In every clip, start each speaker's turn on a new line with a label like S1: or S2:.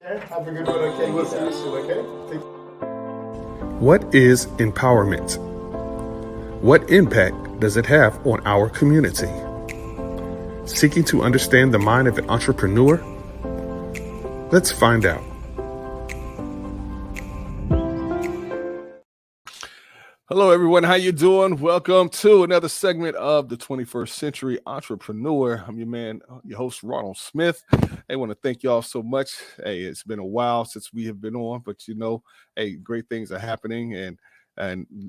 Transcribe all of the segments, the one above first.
S1: Okay, have a good one. Okay, we'll see you soon. Okay.
S2: What is empowerment? What impact does it have on our community? Seeking to understand the mind of an entrepreneur? Let's find out. Hello, everyone. How you doing? Welcome to another segment of the 21st Century Entrepreneur. I'm your man, your host, Ronald Smith. I want to thank y'all so much. Hey, it's been a while since we have been on, but hey, great things are happening, and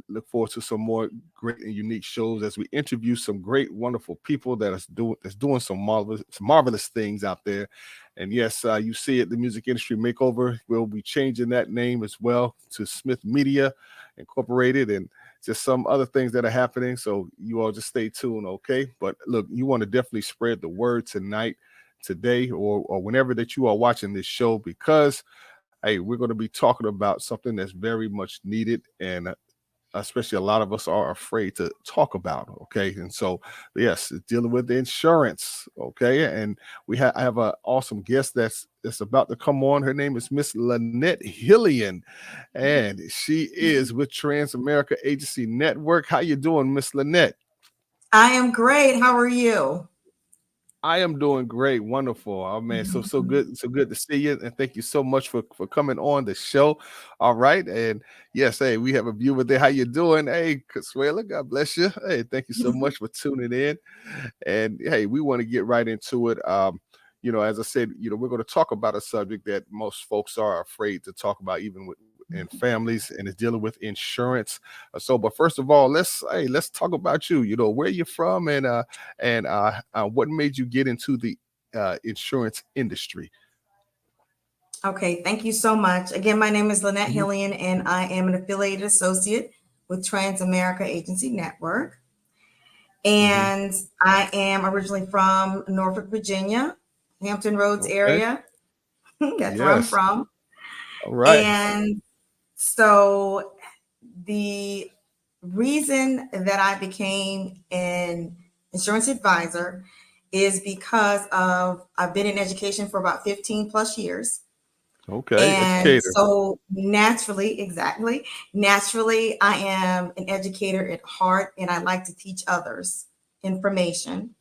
S2: look forward to some more great and unique shows as we interview some great, wonderful people that's doing some marvelous things out there. And yes, you see it, the music industry makeover. We'll be changing that name as well to Smith Media Incorporated, and just some other things that are happening. So you all just stay tuned, okay? But look, you want to definitely spread the word tonight, today, or whenever that you are watching this show, because hey, we're going to be talking about something that's very much needed, and especially a lot of us are afraid to talk about. Okay, and so yes, dealing with the insurance. Okay, and I have an awesome guest that's about to come on. Her name is Miss Lenette Hillian, and she is with Trans-America Agency Network. How you doing, Miss Lenette?
S3: I am great. How are you?
S2: I am doing great, wonderful. Oh man, so good, so good to see you, and thank you so much for coming on the show. All right, and yes, hey, we have a viewer there. How you doing? Hey, Consuela, God bless you. Hey, thank you so much for tuning in. And hey, we want to get right into it. As I said, we're going to talk about a subject that most folks are afraid to talk about, even in families, and it's dealing with insurance. But first of all, let's talk about you. Where you're from, and what made you get into the insurance industry.
S3: Okay, thank you so much. Again, my name is Lenette Hillian, and I am an affiliated associate with Trans-America Agency Network. And I am originally from Norfolk, Virginia, Hampton Roads area. That's where I'm from.
S2: All right.
S3: And so the reason that I became an insurance advisor is because I've been in education for about 15 plus years.
S2: Okay.
S3: And
S2: Educator.
S3: so naturally, I am an educator at heart, and I like to teach others information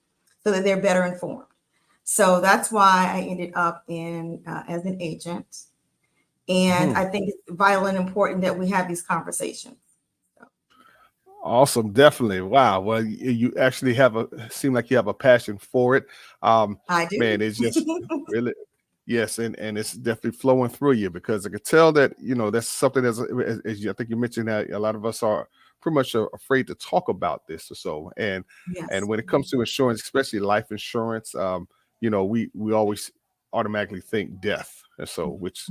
S3: so that they're better informed. So that's why I ended up as an agent. And I think it's vital and important that we have these conversations.
S2: Awesome, definitely. Wow. Well, you actually seem like you have a passion for it.
S3: I do.
S2: Man, it's just really, yes, and it's definitely flowing through you, because I could tell that that's something as I think you mentioned, that a lot of us are pretty much afraid to talk about this. And when it comes to insurance, especially life insurance, we always automatically think death, and so which.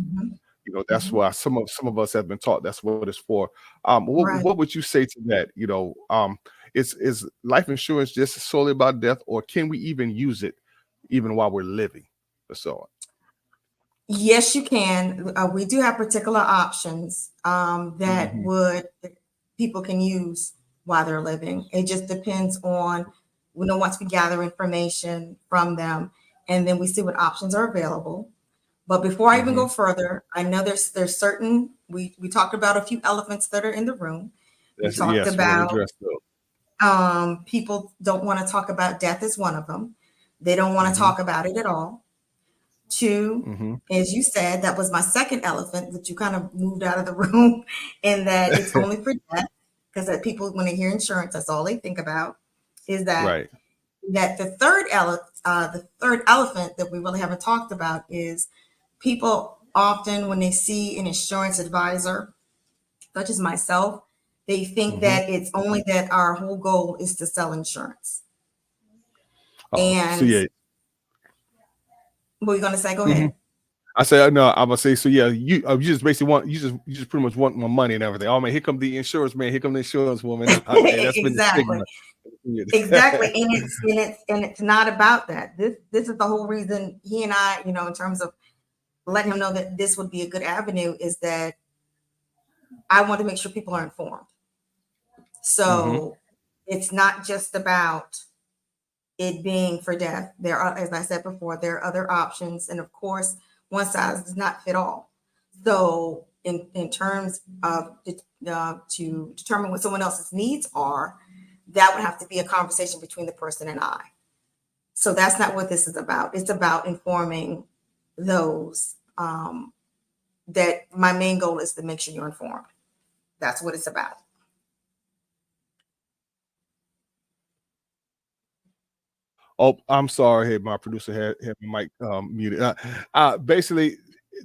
S2: That's why some of us have been taught that's what it's for. What would you say to that? Is life insurance just solely about death, or can we even use it even while we're living? So
S3: yes, you can. We do have particular options that people can use while they're living. It just depends on, once we gather information from them, and then we see what options are available. But before I even go further, I know there's certain, we talked about a few elephants that are in the room. We talked about people don't want to talk about death as one of them. They don't want to talk about it at all. Two, as you said, that was my second elephant that you kind of moved out of the room, and that it's only for death, because that people, when they hear insurance, that's all they think about, is that that the third elephant that we really haven't talked about is people often, when they see an insurance advisor, such as myself, they think that it's only that our whole goal is to sell insurance. And what are you going to say? Go ahead.
S2: I say no. I'm gonna say so. Yeah, you just basically you just pretty much want my money and everything. Oh man, here come the insurance man. Here come the insurance woman. Hey, that's
S3: exactly. Exactly, and it's not about that. This is the whole reason he and I, in terms of letting him know that this would be a good avenue, is that I want to make sure people are informed. So it's not just about it being for death. There are, as I said before, there are other options. And of course, one size does not fit all. So in terms of to determine what someone else's needs are, that would have to be a conversation between the person and I. So that's not what this is about. It's about informing those that my main goal is to make sure you're informed. That's what it's about.
S2: Oh, I'm sorry. Hey, my producer had my mic muted. Basically,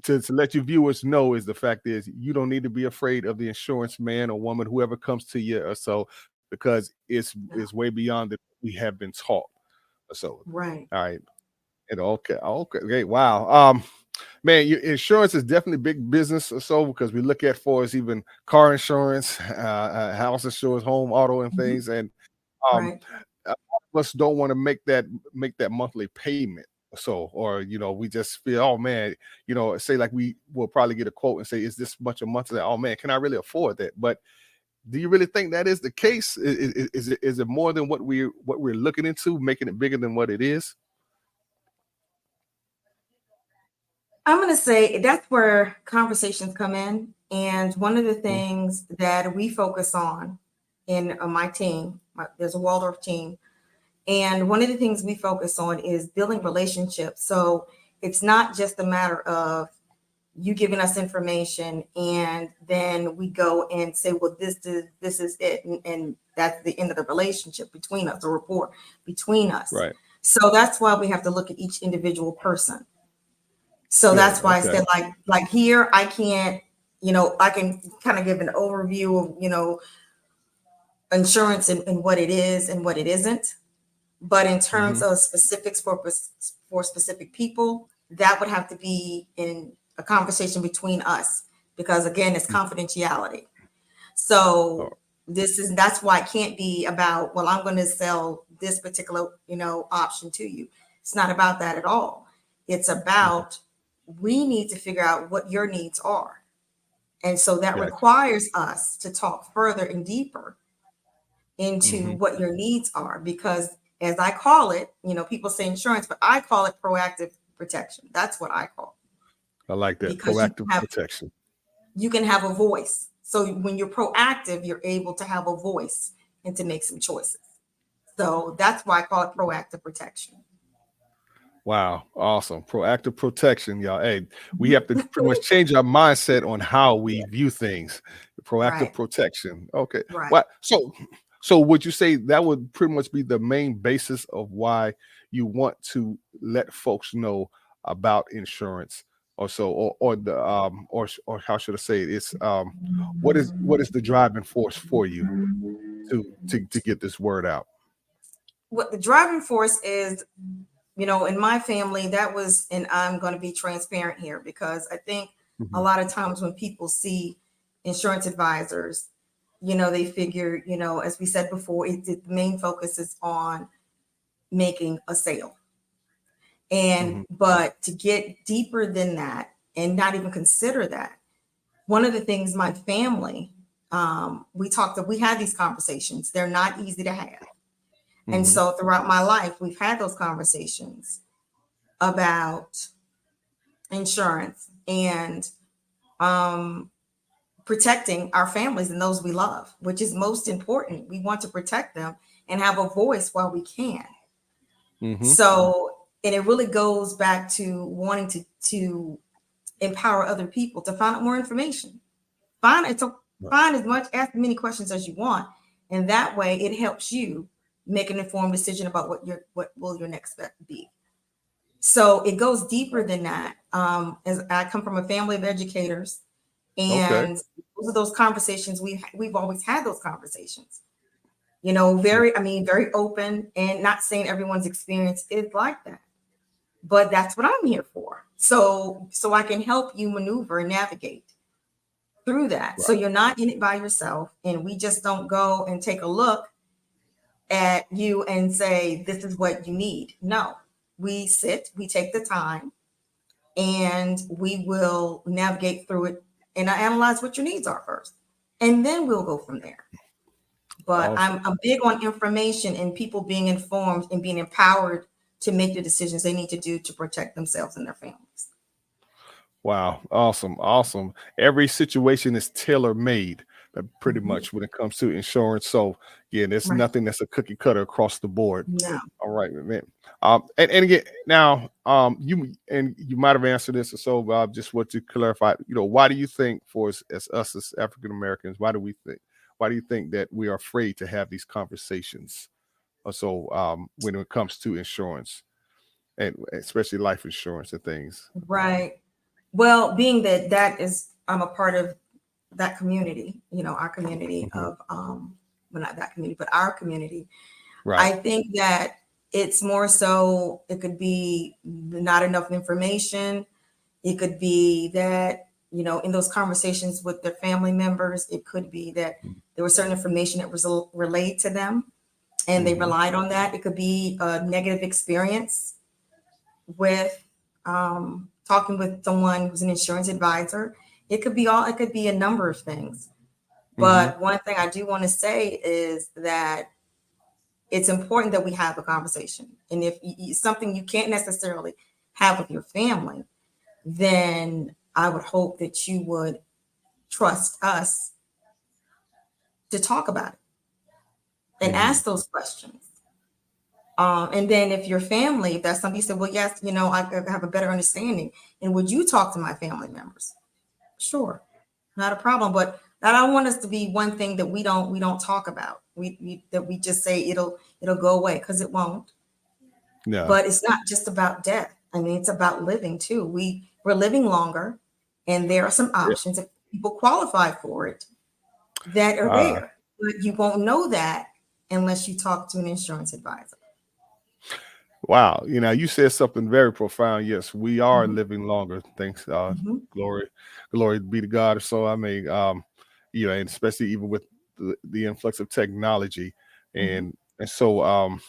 S2: to let you viewers know is the fact is you don't need to be afraid of the insurance man or woman, whoever comes to you or so, because it's way beyond that we have been taught. So,
S3: Right.
S2: all right. And okay. Wow. Man, your insurance is definitely big business or so, because we look at for us even car insurance, house insurance, home, auto, and things. And
S3: Right.
S2: a lot of us don't want to make that monthly payment. So, or we just feel, oh man, say like we will probably get a quote and say, is this much a month? Oh man, can I really afford that? But do you really think that is the case? Is it more than what we're looking into, making it bigger than what it is?
S3: I'm going to say that's where conversations come in. And one of the things that we focus on in my team, there's a Waldorf team, and one of the things we focus on is building relationships. So it's not just a matter of you giving us information and then we go and say, well, this is it. And that's the end of the relationship between us, the rapport between us.
S2: Right.
S3: So that's why we have to look at each individual person. So that's why I said, like here, I can't, I can kind of give an overview of, insurance and what it is and what it isn't. But in terms of specifics for specific people, that would have to be in a conversation between us, because again, it's confidentiality. So that's why it can't be about, well, I'm going to sell this particular, option to you. It's not about that at all. It's about, we need to figure out what your needs are. And so that requires us to talk further and deeper into what your needs are, because as I call it, people say insurance, but I call it proactive protection. That's what I call it.
S2: I like that.
S3: Because
S2: proactive protection.
S3: You can have a voice. So when you're proactive, you're able to have a voice and to make some choices. So that's why I call it proactive protection.
S2: Wow. Awesome. Proactive protection, y'all. Hey, we have to pretty much change our mindset on how we view things. Proactive protection. Okay.
S3: Right.
S2: What? So would you say that would pretty much be the main basis of why you want to let folks know about insurance, or so, or the or how should I say it? It's what is the driving force for you to get this word out?
S3: What the driving force is, in my family, that was, and I'm going to be transparent here, because I think a lot of times when people see insurance advisors, they figure, as we said before, the main focus is on making a sale. And, but to get deeper than that and not even consider that, one of the things my family, we had these conversations. They're not easy to have. And so throughout my life, we've had those conversations about insurance and protecting our families and those we love, which is most important. We want to protect them and have a voice while we can. So, and it really goes back to wanting to empower other people to find out more information. Find ask many questions as you want. And that way it helps you make an informed decision about what will your next step be. So it goes deeper than that. As I come from a family of educators, and those are those conversations we've always had those conversations. Very open, and not saying everyone's experience is like that, but that's what I'm here for. So I can help you maneuver and navigate through that. So you're not in it by yourself, and we just don't go and take a look at you and say, this is what you need. No, we sit, we take the time, and we will navigate through it and analyze what your needs are first. And then we'll go from there. But I'm big on information and people being informed and being empowered to make the decisions they need to do to protect themselves and their families.
S2: Wow. Awesome. Every situation is tailor made, pretty
S3: Mhm.
S2: much when it comes to insurance. So yeah, there's
S3: Right.
S2: nothing that's a cookie cutter across the board.
S3: No.
S2: All right, man. And again, now, you might have answered this, so just want to clarify. Why do you think, for as us as African Americans, why do you think that we are afraid to have these conversations? When it comes to insurance, and especially life insurance and things.
S3: Right. Well, being I'm a part of that community, our community
S2: Mhm.
S3: of, well, not that community, but our community.
S2: Right.
S3: I think that it's more so it could be not enough information. It could be that, in those conversations with their family members, it could be that there was certain information that was relayed to them and they
S2: Mhm.
S3: relied on that. It could be a negative experience with talking with someone who's an insurance advisor. It could be a number of things.
S2: Mhm.
S3: But one thing I do want to say is that it's important that we have a conversation. And if something you can't necessarily have with your family, then I would hope that you would trust us to talk about it and
S2: Mhm.
S3: ask those questions. And then if your family, if that's something you said, well, yes, I have a better understanding. And would you talk to my family members? Sure, not a problem. But I don't want us to be one thing that we don't talk about. That we just say it'll go away, because it won't.
S2: Yeah.
S3: But it's not just about death. I mean, it's about living too. We're living longer, and there are some
S2: Yeah.
S3: options if people qualify for it that are
S2: Ah.
S3: there. But you won't know that unless you talk to an insurance advisor.
S2: Wow. You said something very profound. Yes, we are
S3: Mhm,
S2: living longer. Thanks.
S3: mhm,
S2: Glory, glory be to God. So I mean, and especially even with the influx of technology,
S3: mhm,
S2: and so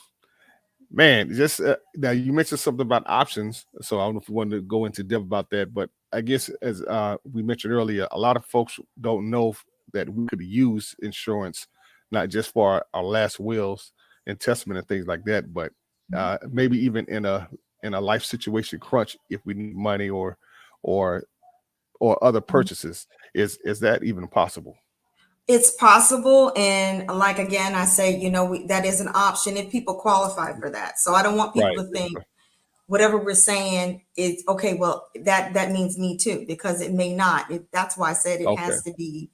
S2: man, just now you mentioned something about options. So I don't know if you wanted to go into depth about that, but I guess as we mentioned earlier, a lot of folks don't know that we could use insurance, not just for our last wills and testament and things like that, but
S3: mhm,
S2: maybe even in a life situation crunch if we need money or or other
S3: mhm.
S2: purchases. Is that even possible?
S3: It's possible, and like again, I say, that is an option if people qualify for that. So I don't want people
S2: Right.
S3: to think whatever we're saying is okay. Well, that means me too, because it may not. That's why I said it
S2: Okay.
S3: has to be.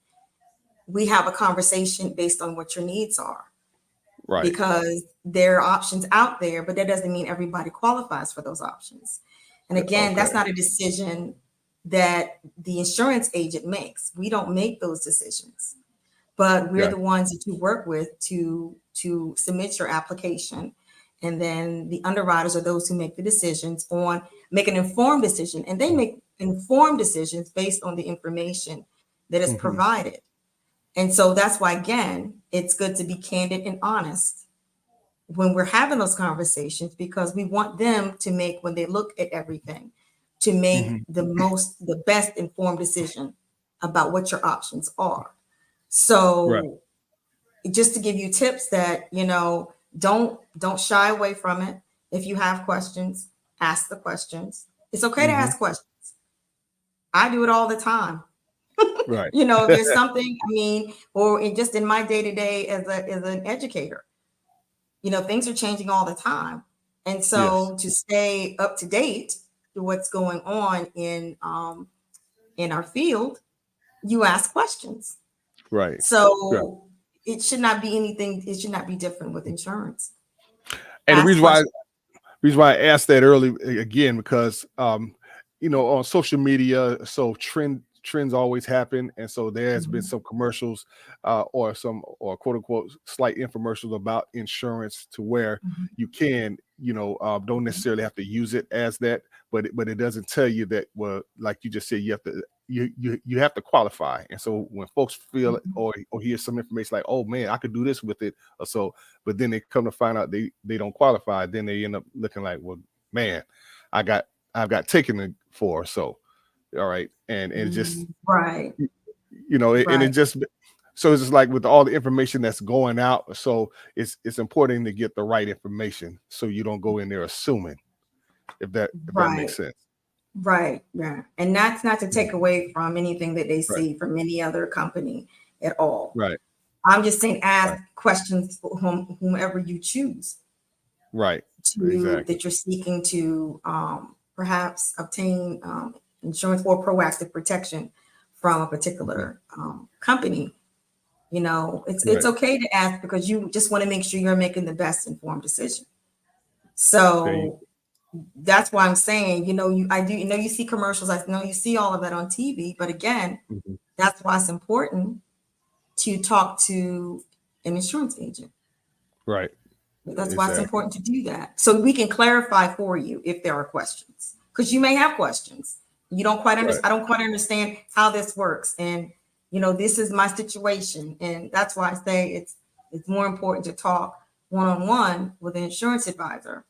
S3: We have a conversation based on what your needs are,
S2: Right.
S3: because there are options out there, but that doesn't mean everybody qualifies for those options. And again,
S2: Okay.
S3: that's not a decision that the insurance agent makes. We don't make those decisions, but we're
S2: Yeah.
S3: the ones that you work with to submit your application. And then the underwriters are those who make the decisions on make an informed decision, and they make informed decisions based on the information that is
S2: Hmm.
S3: provided. And so that's why, again, it's good to be candid and honest when we're having those conversations, because we want them to make, when they look at everything, to make
S2: Hmm.
S3: the best informed decision about what your options are.
S2: Right.
S3: So just to give you tips that, don't shy away from it. If you have questions, ask the questions. It's okay to
S2: Hmm.
S3: ask questions. I do it all the time.
S2: Right.
S3: There's something, I mean, or just in my day to day as an educator, things are changing all the time. And
S2: Yes.
S3: so to stay up to date to what's going on in our field, you ask questions.
S2: Right. Yeah.
S3: So it should not be different with insurance.
S2: And the
S3: Ask questions.
S2: reason why I asked that early again, because on social media, so trends always happen, and so there has been
S3: Mhm,
S2: some commercials or quote unquote slight infomercials about insurance to where
S3: mhm,
S2: you can don't
S3: mhm,
S2: necessarily have to use it as that, but it doesn't tell you that, well, like you just said, you have to qualify. And so when folks feel it
S3: mhm,
S2: or hear some information like, oh man, I could do this with it or so, but then they come to find out they don't qualify, then they end up looking like, well, man, I got I've got taken it for. So all right, and it just
S3: right,
S2: and it
S3: right,
S2: just, so it's just like with all the information that's going out, so it's important to get the right information so you don't go in there assuming, if that makes
S3: right.
S2: sense.
S3: Right. Yeah. And that's not to take away from anything that they see from any other company at all.
S2: Right.
S3: I'm just saying ask questions for whomever you choose.
S2: Right.
S3: That you're seeking to perhaps obtain insurance or proactive protection from a particular company. You know, it's okay to ask because you just want to make sure you're making the best informed decision. So that's why I'm saying, you know, you see commercials. I know you see all of that on TV, but again, that's why it's important to talk to an insurance agent.
S2: Right.
S3: That's why it's important to do that. So we can clarify for you if there are questions, because you may have questions. You don't quite understand. I don't quite understand how this works. And, you know, this is my situation. And that's why I say it's more important to talk one-on-one with an insurance advisor.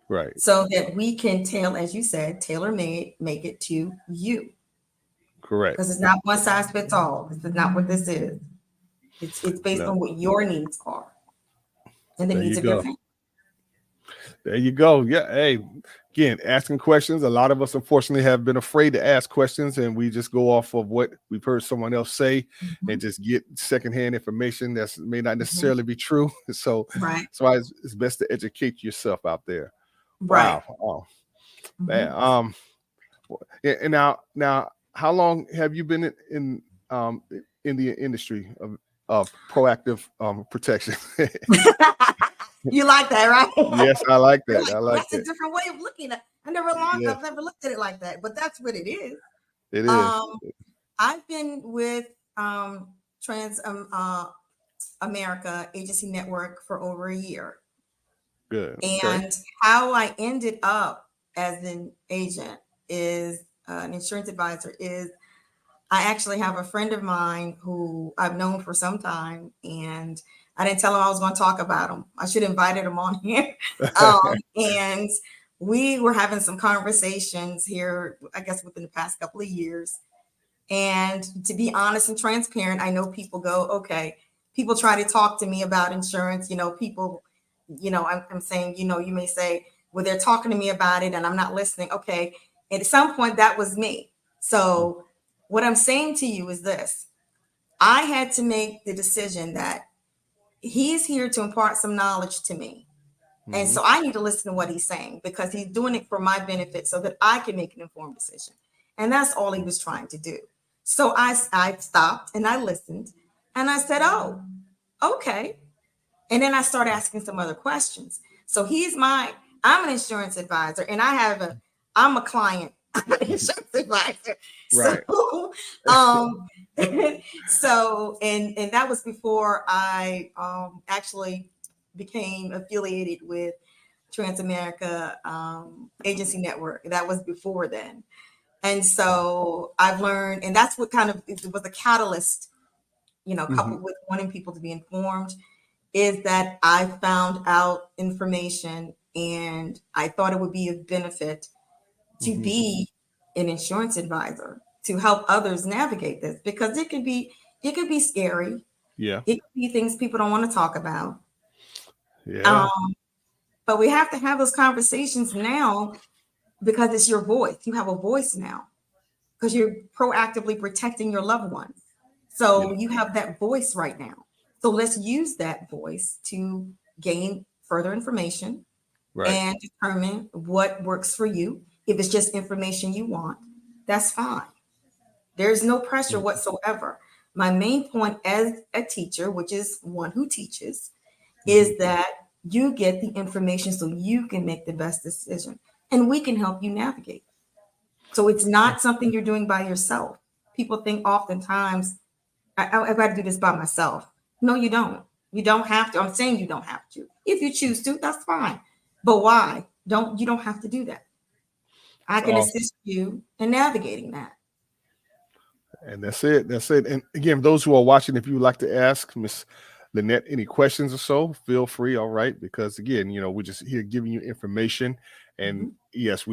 S2: Right.
S3: So that we can as you said, tailor-made, make it to you.
S2: Correct.
S3: Because it's not one size fits all. This is not what this is. It's based on what your needs are. And the needs of your family.
S2: There you go. Yeah. Hey, again, asking questions. A lot of us, unfortunately, have been afraid to ask questions, and we just go off of what we've heard someone else say and just get secondhand information that may not necessarily be true. So that's why it's best to educate yourself out there.
S3: Right.
S2: Wow. Oh, man. And now, how long have you been in the industry of proactive protection?
S3: You like that, right?
S2: Yes, I like that. I like
S3: that's
S2: that.
S3: a different way of looking at it. I've never looked at it like that, but that's what it is.
S2: It is.
S3: I've been with Trans America Agency Network for over a year.
S2: Good.
S3: And how I ended up as an agent is an insurance advisor is I actually have a friend of mine who I've known for some time, and I didn't tell him I was going to talk about him. I should have invited him on here. And we were having some conversations here, I guess, within the past couple of years. And to be honest and transparent, I know people go, okay, people try to talk to me about insurance. You know, people, you know, I'm saying, you know, you may say, well, they're talking to me about it and I'm not listening. Okay. And at some point that was me. So what I'm saying to you is this. I had to make the decision that he's here to impart some knowledge to me. And so I need to listen to what he's saying because he's doing it for my benefit so that I can make an informed decision. And that's all he was trying to do. So I stopped and I listened and I said, oh, okay. And then I started asking some other questions. So I'm an insurance advisor and I'm a client. I'm an insurance advisor.
S2: Right.
S3: So, and that was before I actually became affiliated with Transamerica Agency Network. That was before then. And so I've learned, and that's what kind of it was a catalyst, you know, coupled with wanting people to be informed, is that I found out information and I thought it would be of benefit to be an insurance advisor to help others navigate this because it could be scary.
S2: Yeah.
S3: It could be things people don't want to talk about.
S2: Yeah.
S3: But we have to have those conversations now because it's your voice. You have a voice now because you're proactively protecting your loved ones. So you have that voice right now. So let's use that voice to gain further information and determine what works for you. If it's just information you want, that's fine. There's no pressure whatsoever. My main point as a teacher, which is one who teaches, is that you get the information so you can make the best decision and we can help you navigate. So it's not something you're doing by yourself. People think oftentimes, I've got to do this by myself. No, you don't. You don't have to. I'm saying you don't have to. If you choose to, that's fine. But why? You don't have to do that. I can assist you in navigating that.
S2: And that's it. That's it. And again, those who are watching, if you would like to ask Miss Lenette any questions or so, feel free. All right. Because again, you know, we're just here giving you information. And yes, a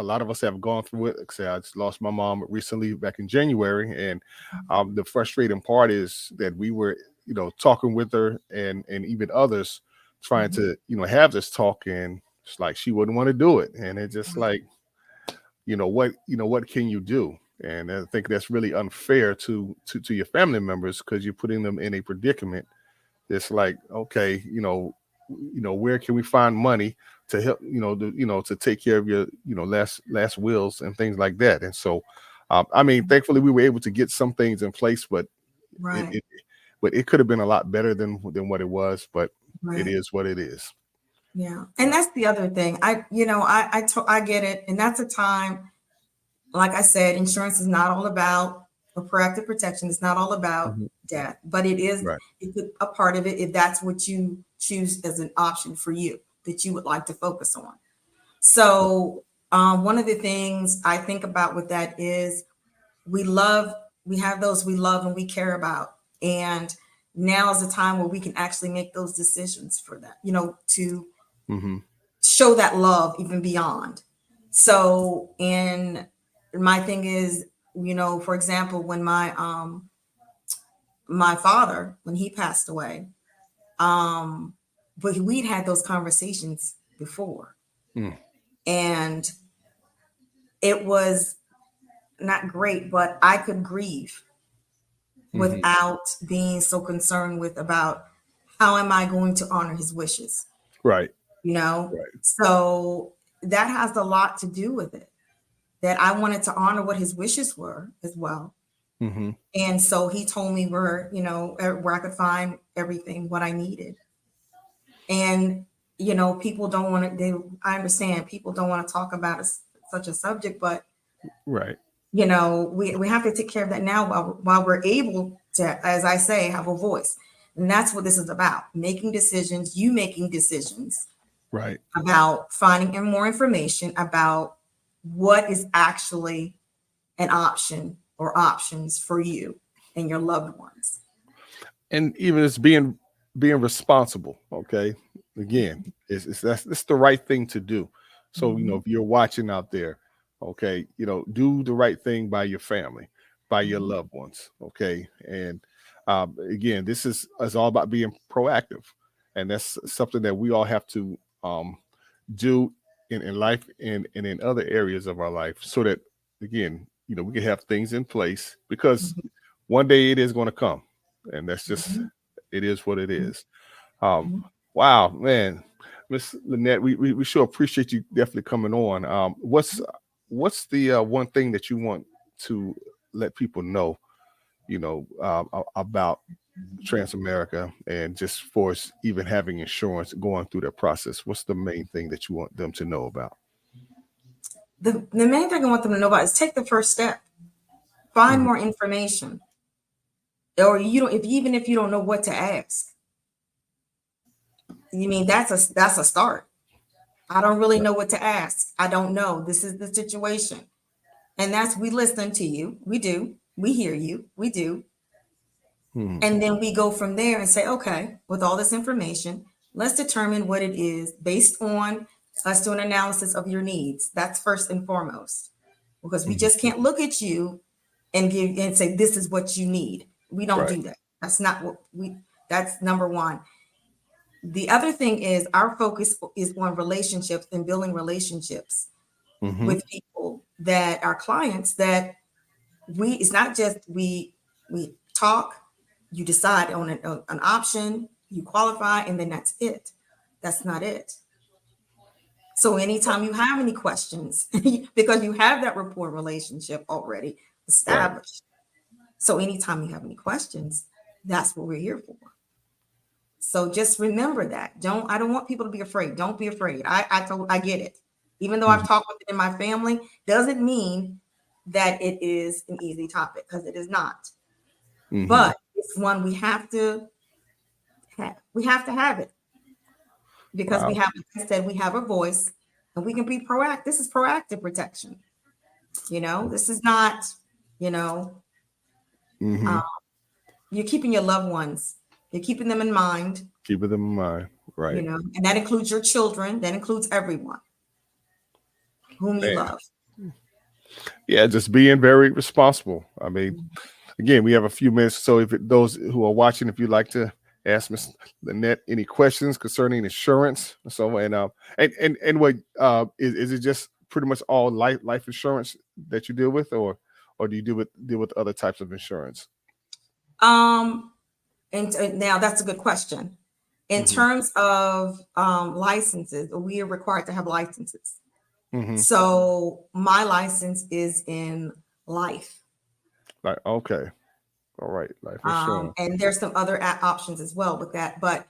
S2: lot of us have gone through it. Like I said, I just lost my mom recently back in January. And the frustrating part is that we were, you know, talking with her and even others trying to, you know, have this talk. And it's like she wouldn't want to do it. And it's just like, what can you do? And I think that's really unfair to your family members, because you're putting them in a predicament. It's like, okay, where can we find money to help, to take care of your, last wills and things like that. And so, thankfully we were able to get some things in place, but
S3: Right.
S2: it could have been a lot better than what it was, but
S3: Right.
S2: it is what it is.
S3: Yeah. And that's the other thing. I get it. And that's a time, like I said, insurance is not all about or proactive protection. It's not all about death, but it is
S2: Right.
S3: a part of it if that's what you choose as an option for you that you would like to focus on. So one of the things I think about with that is we have those we love and we care about. And now is the time where we can actually make those decisions for that, to show that love even beyond. So, and my thing is, for example, when my father, when he passed away, but we'd had those conversations before. And it was not great, but I could grieve without being so concerned about how am I going to honor his wishes?
S2: Right.
S3: Right. So that has a lot to do with it, that I wanted to honor what his wishes were as well. And so he told me where I could find everything, what I needed. And, people don't want to, I understand people don't want to talk about such a subject, but
S2: right.
S3: We have to take care of that now while we're able to, as I say, have a voice. And that's what this is about, making decisions, making decisions
S2: right
S3: about finding more information about what is actually an option or options for you and your loved ones.
S2: And even it's being responsible. Okay. Again, that's the right thing to do. So, if you're watching out there, okay, do the right thing by your family, by your loved ones. Okay. And again, this is all about being proactive. And that's something that we all have to do in life and in other areas of our life, so that, again, we can have things in place, because one day it is going to come. And that's just, it is what it is. Wow, man. Miss Lenette, we sure appreciate you definitely coming on. What's the one thing that you want to let people know, about Transamerica, and just for us even having insurance going through that process? What's the main thing that you want them to know about?
S3: The main thing I want them to know about is take the first step. Find more information. Or even if you don't know what to ask. That's a start. I don't really know what to ask. I don't know. This is the situation. And we listen to you. We do. We hear you. We do. And then we go from there and say, okay, with all this information, let's determine what it is based on us doing an analysis of your needs. That's first and foremost, because we just can't look at you and say, this is what you need. We don't do that. That's not what that's number one. The other thing is our focus is on relationships and building relationships with people that are clients, that it's not just we talk, you decide on an option, you qualify, and then that's it. That's not it. So anytime you have any questions, because you have that rapport relationship already established. So anytime you have any questions, that's what we're here for. So just remember that. I don't want people to be afraid. Don't be afraid. I get it. Even though I've talked with it in my family, doesn't mean that it is an easy topic, because it is not. But it's one we have to have. We have to have it, because we have, like I said, we have a voice, and we can be proactive. This is proactive protection. This is not, you're keeping your loved ones. You're keeping them in mind.
S2: Keeping them in mind, right?
S3: And that includes your children. That includes everyone whom you love.
S2: Yeah, just being very responsible. Again, we have a few minutes. So if those who are watching, if you'd like to ask Ms. Lenette any questions concerning insurance, so and what is it just pretty much all life insurance that you deal with, or do you deal with other types of insurance?
S3: And now that's a good question. In terms of licenses, we are required to have licenses. So my license is in life.
S2: Like, okay. All right. Life insurance.
S3: And there's some other options as well with that, but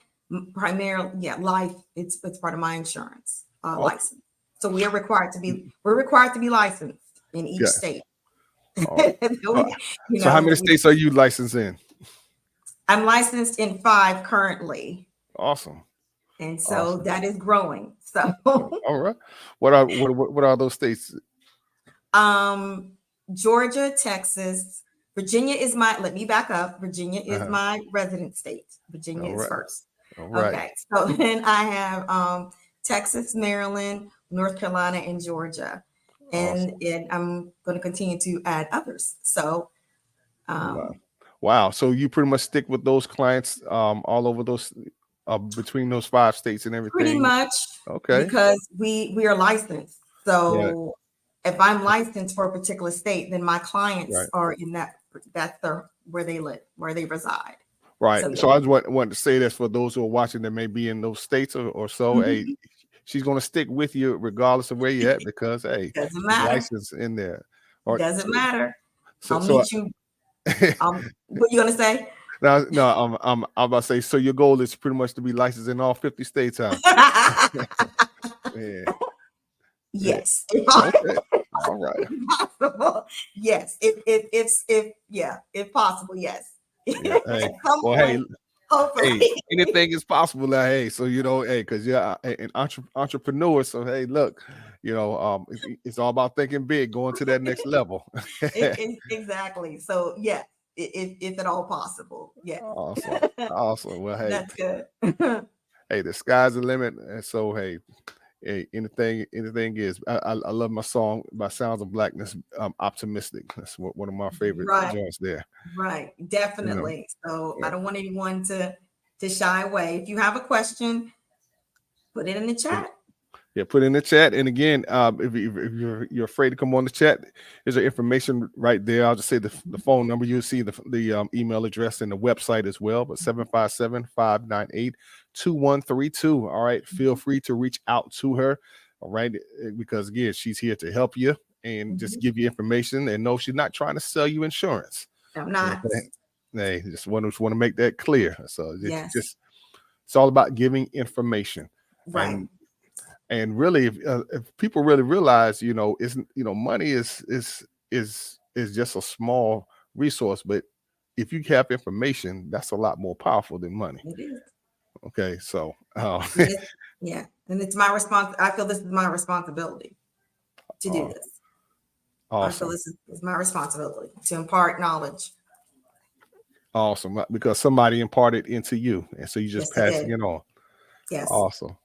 S3: primarily, life, it's part of my insurance license. So we're required to be licensed in each state.
S2: So how many states are you licensed in?
S3: I'm licensed in 5 currently.
S2: Awesome.
S3: And so that is growing. So
S2: all right. What are those states?
S3: Georgia, Texas, Virginia is let me back up. Virginia is my resident state. Virginia is first.
S2: All right.
S3: Okay. So then I have Texas, Maryland, North Carolina, and Georgia. And I'm going to continue to add others. So
S2: wow. So you pretty much stick with those clients all over those between those 5 states and everything?
S3: Pretty much.
S2: Okay.
S3: Because we are licensed. So if I'm licensed for a particular state, then my clients are in that's where they live, where they reside.
S2: Right. So I just want to say this for those who are watching that may be in those states or so. Hey, she's going to stick with you regardless of where you're at, because hey,
S3: doesn't matter.
S2: License in there.
S3: Doesn't matter. I'll meet you. What you gonna say?
S2: No, I'm about to say. So your goal is pretty much to be licensed in all 50 states, huh?
S3: Yes.
S2: Okay. All right.
S3: Possible. Yes. If possible, yes.
S2: Yeah, hey. Well,
S3: hopefully.
S2: Hey, anything is possible now. Hey, so because you're an entrepreneur. So hey, look, it's all about thinking big, going to that next level.
S3: Exactly. So yeah, if at all possible. Yeah.
S2: Awesome. Well, hey,
S3: that's good.
S2: Hey, the sky's the limit, and so hey, anything is. I love my song by Sounds of Blackness. Optimistic. That's one of my favorite joints there.
S3: Right, definitely. So I don't want anyone to shy away. If you have a question, put it in the chat.
S2: Yeah, put it in the chat. And again, if you're afraid to come on the chat, there's information right there. I'll just say the phone number. You'll see the email address and the website as well. But 757-598-2132. All right. Feel free to reach out to her. All right. Because again, she's here to help you and just give you information. And no, she's not trying to sell you insurance.
S3: I'm not.
S2: Hey, just want to make that clear. So it's all about giving information.
S3: Right.
S2: And really, if people really realize, money is just a small resource, but if you have information, that's a lot more powerful than money.
S3: It is.
S2: Okay, so
S3: yeah, and it's my response. I feel this is my responsibility to do this.
S2: Awesome.
S3: I feel this is my responsibility to impart knowledge.
S2: Awesome, because somebody imparted into you, and so you just passing it on.
S3: Yes.
S2: Awesome.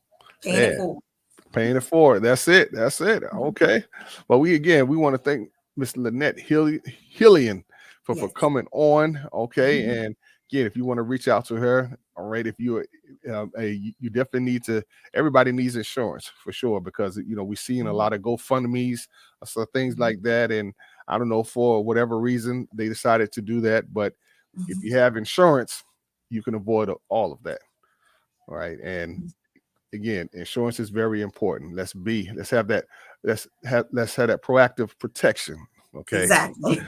S3: Paying
S2: it forward. That's it. Okay. Well, we want to thank Miss Lenette Hillian for coming on. Okay. And again, if you want to reach out to her, all right, if you you definitely need to. Everybody needs insurance for sure, because we're seeing a lot of GoFundMe's, so things like that, and I don't know, for whatever reason they decided to do that, but if you have insurance, you can avoid all of that. All right, and again, insurance is very important. Let's have that proactive protection. Okay.
S3: Exactly.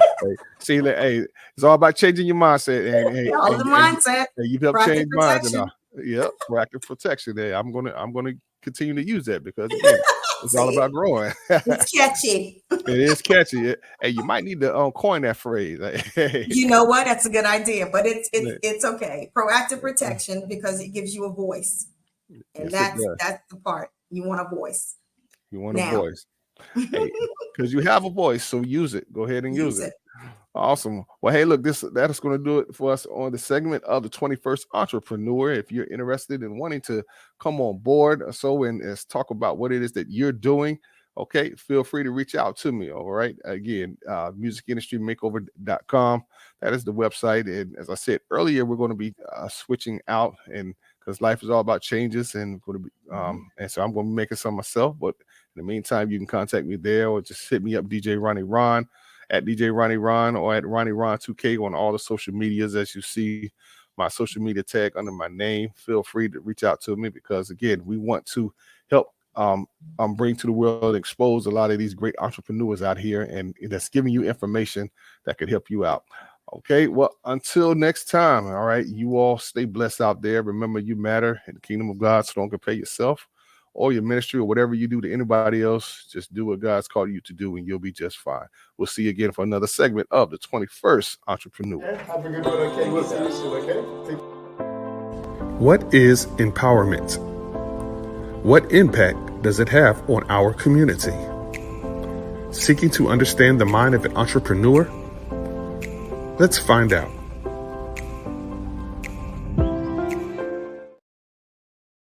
S2: See, hey, it's all about changing your mindset, and
S3: mindset.
S2: You've helped change minds. Proactive protection. There, I'm gonna continue to use that, because again, it's all about growing.
S3: It's catchy.
S2: It is catchy. Hey, you might need to coin that phrase.
S3: You know what? That's a good idea, but it's okay. Proactive protection, because it gives you a voice. And that's the part. You want a voice.
S2: You want a voice. Because you have a voice, so use it. Go ahead and use it. Awesome. Well, hey, look, that is going to do it for us on the segment of the 21st Entrepreneur. If you're interested in wanting to come on board and talk about what it is that you're doing, okay, feel free to reach out to me. All right. Again, musicindustrymakeover.com. That is the website. And as I said earlier, we're going to be switching out, and because life is all about changes, and going to be and so I'm going to be making some myself, but In the meantime, you can contact me there or just hit me up, DJ Ronnie Ron, at DJ Ronnie Ron or at Ronnie Ron 2K on all the social medias. As you see my social media tag under my name, feel free to reach out to me because, again, we want to help bring to the world and expose a lot of these great entrepreneurs out here, and that's giving you information that could help you out. Okay, well, until next time, all right, you all stay blessed out there. Remember, you matter in the kingdom of God, so don't compare yourself or your ministry or whatever you do to anybody else. Just do what God's called you to do and you'll be just fine. We'll see you again for another segment of the 21st Entrepreneur.
S1: Have a good one, okay? We'll see you soon, okay?
S2: What is empowerment? What impact does it have on our community? Seeking to understand the mind of an entrepreneur? Let's find out.